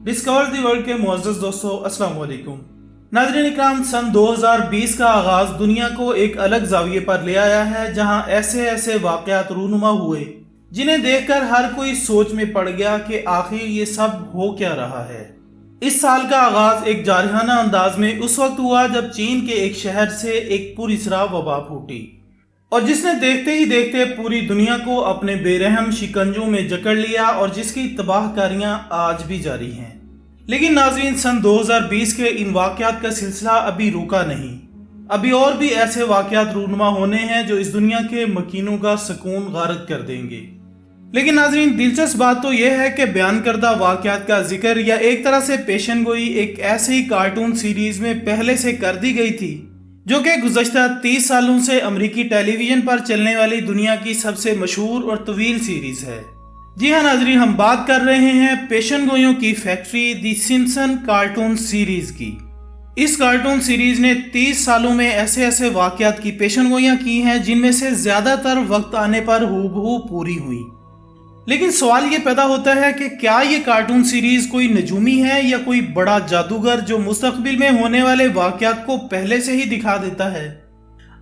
Discover the world के मुअज़्ज़ज़ दोस्तों, अस्सलाम वालेकुम। नाज़रीन इकराम, सन 2020 का आगाज़ दुनिया को एक अलग ज़ाविये पर ले आया है, जहां ऐसे ऐसे वाक़यात रूनुमा हुए जिन्हें देखकर हर कोई सोच में पड़ गया कि आखिर ये सब हो क्या रहा है। इस साल का आगाज़ एक जारहाना अंदाज में उस वक्त हुआ जब चीन के एक शहर से एक पुरअसरां वबा फूटी और जिसने देखते ही देखते पूरी दुनिया को अपने बेरहम शिकंजों में जकड़ लिया और जिसकी तबाहकारियां आज भी जारी हैं। लेकिन नाज़रीन, सन 2020 के इन वाक़यात का सिलसिला अभी रुका नहीं। अभी और भी ऐसे वाक़यात रूनुमा होने हैं जो इस दुनिया के मकीनों का सुकून गारत कर देंगे। लेकिन नाज़रीन, दिलचस्प बात तो यह है कि बयान करदा वाक़यात का जिक्र या एक तरह से पेशन गोई एक ऐसे ही कार्टून सीरीज में पहले से कर दी गई थी जो कि गुज़श्ता 30 सालों से अमरीकी टेलीविज़न पर चलने वाली दुनिया की सबसे मशहूर और तवील सीरीज है। जी हाँ नाज़रीन, हम बात कर रहे हैं पेशन गोइयों की फैक्ट्री दी सिम्पसन कार्टून सीरीज की। इस कार्टून सीरीज ने 30 सालों में ऐसे ऐसे वाक़यात की पेशन गोइयाँ की हैं जिनमें से ज़्यादातर वक्त आने पर हूबहू पूरी हुई। लेकिन सवाल ये पैदा होता है कि क्या ये कार्टून सीरीज कोई नजूमी है या कोई बड़ा जादूगर जो मुस्तकबिल में होने वाले वाक़यात को पहले से ही दिखा देता है।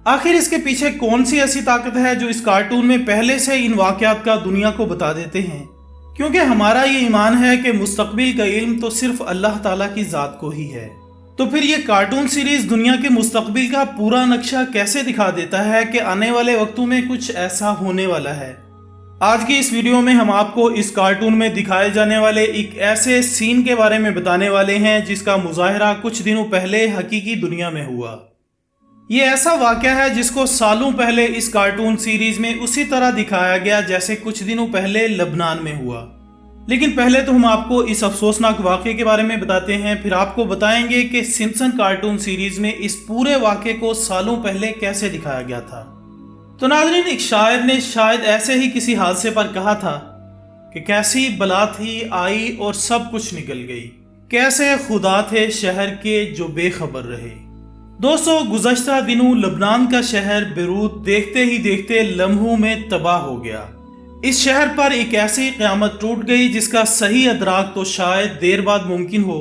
आखिर इसके पीछे कौन सी ऐसी ताकत है जो इस कार्टून में पहले से इन वाक़यात का दुनिया को बता देते हैं, क्योंकि हमारा ये ईमान है कि मुस्तकबिल का इल्म तो सिर्फ अल्लाह ताला की ज़ात को ही है। तो फिर ये कार्टून सीरीज दुनिया के मुस्तकबिल का पूरा नक्शा कैसे दिखा देता है कि आने वाले वक्तों में कुछ ऐसा होने वाला है। आज की इस वीडियो में हम आपको इस कार्टून में दिखाए जाने वाले एक ऐसे सीन के बारे में बताने वाले हैं जिसका मुजाहरा कुछ दिनों पहले हकीकी दुनिया में हुआ। ये ऐसा वाक़या है जिसको सालों पहले इस कार्टून सीरीज में उसी तरह दिखाया गया जैसे कुछ दिनों पहले लबनान में हुआ। लेकिन पहले तो हम आपको इस अफसोसनाक वाक़े के बारे में बताते हैं, फिर आपको बताएंगे कि सिम्पसन कार्टून सीरीज में इस पूरे वाक़े को सालों पहले कैसे दिखाया गया था। तो नाज़रीन, एक शायर ने शायद ऐसे ही किसी हादसे पर कहा था कि कैसी बला थी आई और सब कुछ निकल गई, कैसे खुदा थे शहर के जो बेखबर रहे। दोस्तों, गुज़श्ता दिनों लबनान का शहर बेरूत देखते ही देखते लम्हों में तबाह हो गया। इस शहर पर एक ऐसी क़यामत टूट गई जिसका सही अदराक तो शायद देर बाद मुमकिन हो,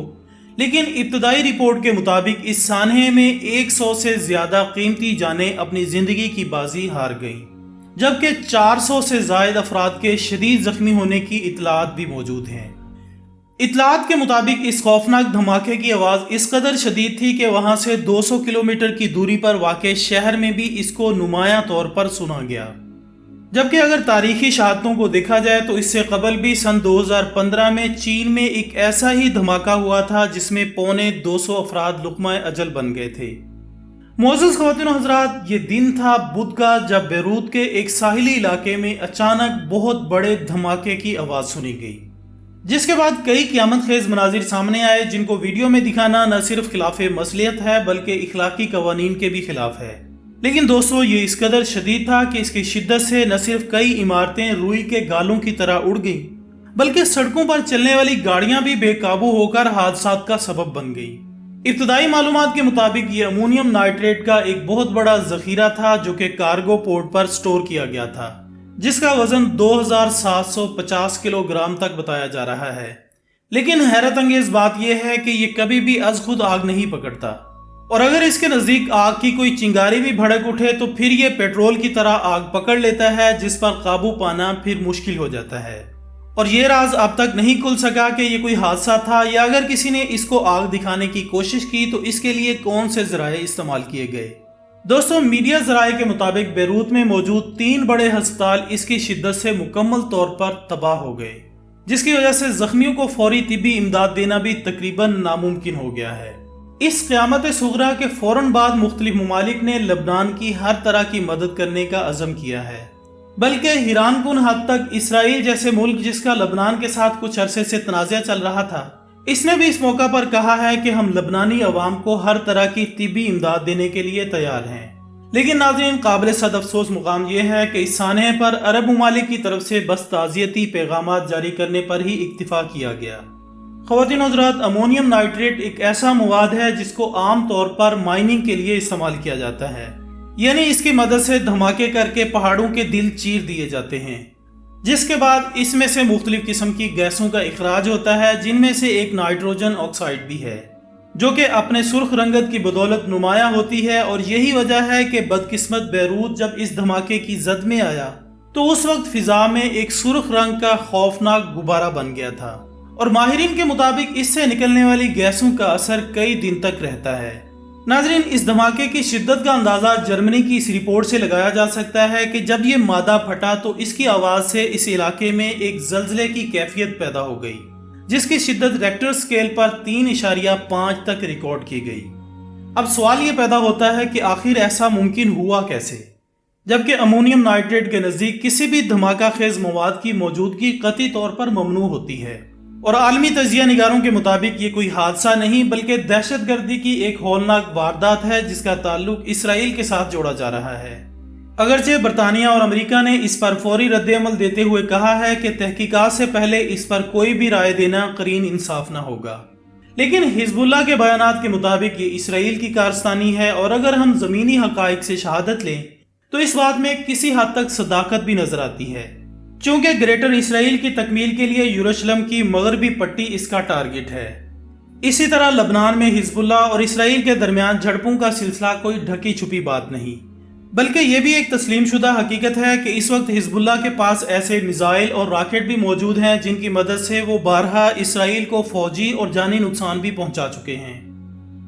लेकिन इब्तदाई रिपोर्ट के मुताबिक इस सानहे में 100 से ज़्यादा कीमती जानें अपनी ज़िंदगी की बाजी हार गईं, जबकि 400 से ज़ायद अफराद के शदीद ज़ख्मी होने की इतलात भी मौजूद हैं। इतलात के मुताबिक इस खौफनाक धमाके की आवाज़ इस कदर शदीद थी कि वहाँ से 200 किलोमीटर की दूरी पर वाक़े शहर में भी इसको नुमायां तौर पर सुना गया। जबकि अगर तारीखी शहादतों को देखा जाए तो इससे कबल भी सन 2015 में चीन में एक ऐसा ही धमाका हुआ था जिसमें पौने 200 अफराद लुक़्मा अजल बन गए थे। मोअज़्ज़ज़ ख़वातीन और हज़रात, ये दिन था बुध का जब बेरूत के एक साहिली इलाके में अचानक बहुत बड़े धमाके की आवाज़ सुनी गई, जिसके बाद कई क़यामत खेज़ मनाजिर सामने आए जिनको वीडियो में दिखाना न सिर्फ खिलाफ मसलियत है बल्कि इखलाकी कवानीन के भी खिलाफ है। लेकिन दोस्तों, ये इस कदर शदीद था कि इसकी शिद्दत से न सिर्फ कई इमारतें रुई के गालों की तरह उड़ गईं, बल्कि सड़कों पर चलने वाली गाड़ियां भी बेकाबू होकर हादसात का सबब बन गईं। इब्तदाई मालूमात के मुताबिक ये अमोनियम नाइट्रेट का एक बहुत बड़ा जखीरा था जो कि कार्गो पोर्ट पर स्टोर किया गया था, जिसका वजन 2750 किलोग्राम तक बताया जा रहा है। लेकिन हैरत अंगेज बात यह है कि ये कभी भी अज खुद आग नहीं पकड़ता, और अगर इसके नज़दीक आग की कोई चिंगारी भी भड़क उठे तो फिर ये पेट्रोल की तरह आग पकड़ लेता है, जिस पर काबू पाना फिर मुश्किल हो जाता है। और ये राज अब तक नहीं खुल सका कि ये कोई हादसा था या अगर किसी ने इसको आग दिखाने की कोशिश की तो इसके लिए कौन से ज़राए इस्तेमाल किए गए। दोस्तों, मीडिया ज़राए के मुताबिक बेरूत में मौजूद 3 बड़े अस्पताल इसकी शिद्दत से मुकम्मल तौर पर तबाह हो गए, जिसकी वजह से जख्मियों को फौरी तिब्बी इमदाद देना भी तकरीबन नामुमकिन हो गया है। इस क़यामत सुगरा के फ़ौरन बाद मुख्तलिफ ममालिक ने लबनान की हर तरह की मदद करने का अज़म किया है, बल्कि हैरानकुन हद तक इसराइल जैसे मुल्क जिसका लबनान के साथ कुछ अरसे से तनाज़ा चल रहा था, इसने भी इस मौका पर कहा है कि हम लबनानी अवाम को हर तरह की तिब्बी इमदाद देने के लिए तैयार हैं। लेकिन नाज़रीन, काबिल सद अफसोस मुकाम यह है कि इस सानहे पर अरब ममालिक की तरफ से बस ताज़ियती पैगामात जारी करने पर ही इक्तिफा किया गया। ख़वातीन और हज़रात, अमोनियम नाइट्रेट एक ऐसा मवाद है जिसको आम तौर पर माइनिंग के लिए इस्तेमाल किया जाता है, यानी इसकी मदद से धमाके करके पहाड़ों के दिल चीर दिए जाते हैं। जिसके बाद इसमें से मुख्तलिफ किस्म की गैसों का इखराज होता है, जिनमें से एक नाइट्रोजन ऑक्साइड भी है, जो कि अपने सुर्ख रंगत की बदौलत नुमायां होती है। और यही वजह है कि बदकिस्मत बैरूत जब इस धमाके की जद में आया तो उस वक्त फिजा में एक सुर्ख रंग का खौफनाक गुब्बारा बन गया था, और माहिरीन के मुताबिक इससे निकलने वाली गैसों का असर कई दिन तक रहता है। नाजरीन, इस धमाके की शिद्दत का अंदाजा जर्मनी की इस रिपोर्ट से लगाया जा सकता है कि जब ये मादा फटा तो इसकी आवाज से इस इलाके में एक जल्जले की कैफियत पैदा हो गई, जिसकी शिद्दत रेक्टर स्केल पर 3.5 तक रिकॉर्ड की गई। अब सवाल ये पैदा होता है कि आखिर ऐसा मुमकिन हुआ कैसे, जबकि अमोनियम नाइट्रेट के नज़दीक किसी भी धमाका खेज मवाद की मौजूदगी कतई तौर पर ममनू होती है। और आलमी तजिया निगारों के मुताबिक ये कोई हादसा नहीं बल्कि दहशतगर्दी की एक हौलनाक वारदात है, जिसका ताल्लुक इसराइल के साथ जोड़ा जा रहा है। अगरचे बरतानिया और अमेरिका ने इस पर फौरी रद्द-ए-अमल देते हुए कहा है कि तहकीकात से पहले इस पर कोई भी राय देना करीन इंसाफ न होगा, लेकिन हिजबुल्लाह के बयानात के मुताबिक ये इसराइल की कारस्तानी है। और अगर हम ज़मीनी हकाइक से शहादत लें तो इस बात में किसी हद तक सदाकत भी नजर आती है, चूंकि ग्रेटर इसराइल की तकमील के लिए यरूशलेम की मगरबी पट्टी इसका टारगेट है। इसी तरह लबनान में हिजबुल्लाह और इसराइल के दरमियान झड़पों का सिलसिला कोई ढकी छुपी बात नहीं, बल्कि ये भी एक तस्लीम शुदा हकीकत है कि इस वक्त हिजबुल्लाह के पास ऐसे मिसाइल और रॉकेट भी मौजूद हैं जिनकी मदद से वो बारहा इसराइल को फौजी और जानी नुकसान भी पहुंचा चुके हैं।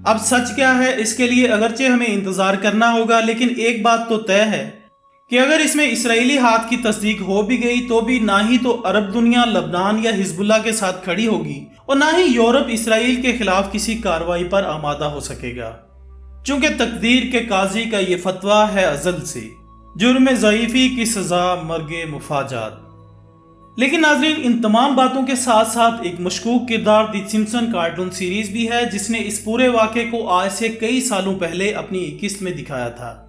अब सच क्या है इसके लिए अगरचे हमें इंतजार करना होगा, लेकिन एक बात तो तय है कि अगर इसमें इसराइली हाथ की तस्दीक हो भी गई तो भी ना ही तो अरब दुनिया लबनान या हिजबुल्लाह के साथ खड़ी होगी और ना ही यूरोप इसराइल के खिलाफ किसी कार्रवाई पर आमादा हो सकेगा, चूंकि तकदीर के काजी का ये फतवा है अजल से, जुर्म ज़ईफ़ी की सजा मर्गे मुफाजात। लेकिन नाजरीन, इन तमाम बातों के साथ साथ एक मशकूक किरदार द सिम्पसन कार्टून सीरीज भी है, जिसने इस पूरे वाक़े को आज से कई सालों पहले अपनी एक किस्त में दिखाया था।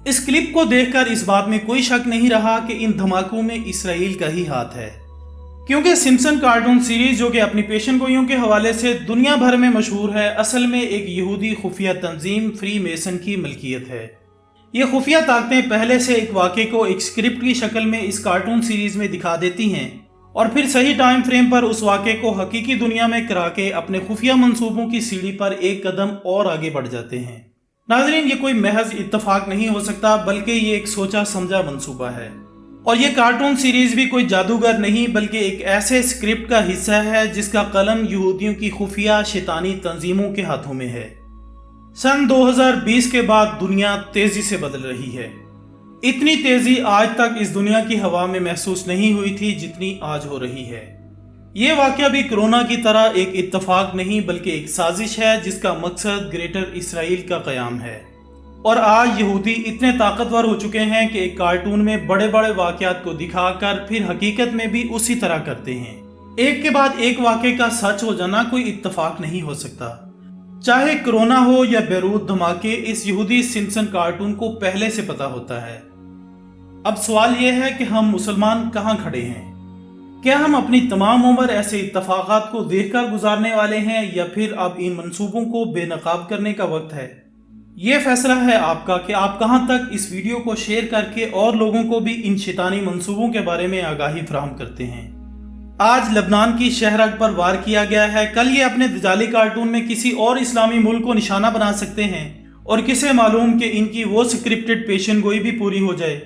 इस क्लिप को देखकर इस बात में कोई शक नहीं रहा कि इन धमाकों में इसराइल का ही हाथ है, क्योंकि सिम्पसन कार्टून सीरीज, जो कि अपनी पेशन गोइयों के हवाले से दुनिया भर में मशहूर है, असल में एक यहूदी खुफिया तंजीम फ्री मेसन की मलकियत है। ये खुफिया ताकतें पहले से एक वाक़े को एक स्क्रिप्ट की शक्ल में इस कार्टून सीरीज में दिखा देती हैं और फिर सही टाइम फ्रेम पर उस वाक़े को हकीकी दुनिया में करा के अपने खुफिया मंसूबों की सीढ़ी पर एक कदम और आगे बढ़ जाते हैं। नाज़रीन, ये कोई महज इत्तफाक नहीं हो सकता, बल्कि ये एक सोचा समझा मंसूबा है। और ये कार्टून सीरीज भी कोई जादूगर नहीं बल्कि एक ऐसे स्क्रिप्ट का हिस्सा है जिसका कलम यहूदियों की खुफिया शैतानी तंजीमों के हाथों में है। सन 2020 के बाद दुनिया तेजी से बदल रही है। इतनी तेजी आज तक इस दुनिया की हवा में महसूस नहीं हुई थी जितनी आज हो रही है। ये वाक़या भी कोरोना की तरह एक इत्तफाक नहीं बल्कि एक साजिश है जिसका मकसद ग्रेटर इसराइल का क़याम है। और आज यहूदी इतने ताकतवर हो चुके हैं कि एक कार्टून में बड़े बड़े वाक़यात को दिखाकर फिर हकीकत में भी उसी तरह करते हैं। एक के बाद एक वाक़े का सच हो जाना कोई इत्तफाक नहीं हो सकता। चाहे कोरोना हो या बैरूत धमाके, इस यहूदी सिम्पसन कार्टून को पहले से पता होता है। अब सवाल यह है कि हम मुसलमान कहाँ खड़े हैं? क्या हम अपनी तमाम उम्र ऐसे इत्तफाकात को देखकर गुजारने वाले हैं या फिर अब इन मंसूबों को बेनकाब करने का वक्त है? ये फैसला है आपका कि आप कहां तक इस वीडियो को शेयर करके और लोगों को भी इन शैतानी मंसूबों के बारे में आगाही फराहम करते हैं। आज लबनान की शहरक पर वार किया गया है, कल ये अपने दजाली कार्टून में किसी और इस्लामी मुल्क को निशाना बना सकते हैं और किसे मालूम कि इनकी वो स्क्रिप्टेड पेशन गोई भी पूरी हो जाए।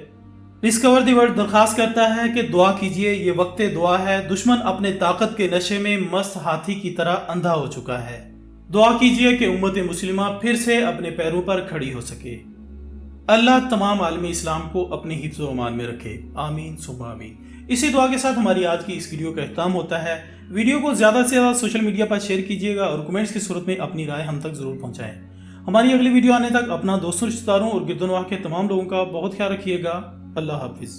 डिस्कवर द वर्ल्ड दरख्वास्त करता है कि दुआ कीजिए, ये वक्त दुआ है। दुश्मन अपने ताकत के नशे में मस्त हाथी की तरह अंधा हो चुका है। दुआ कीजिए कि उम्मत मुस्लिमा फिर से अपने पैरों पर खड़ी हो सके। अल्लाह तमाम आलमी इस्लाम को अपने हिफ्ज़ व अमान में रखे, आमीन सुम्मा आमीन। इसी दुआ के साथ हमारी आज की इस वीडियो का इख्तिताम होता है। वीडियो को ज़्यादा से ज़्यादा सोशल मीडिया पर शेयर कीजिएगा और कमेंट्स की सूरत में अपनी राय हम तक ज़रूर पहुँचाएँ। हमारी अगली वीडियो आने तक अपना दोस्तों, रिश्तेदारों और गिरदनवाह के तमाम लोगों का बहुत ख्याल रखिएगा। अल्लाह हाफिज़।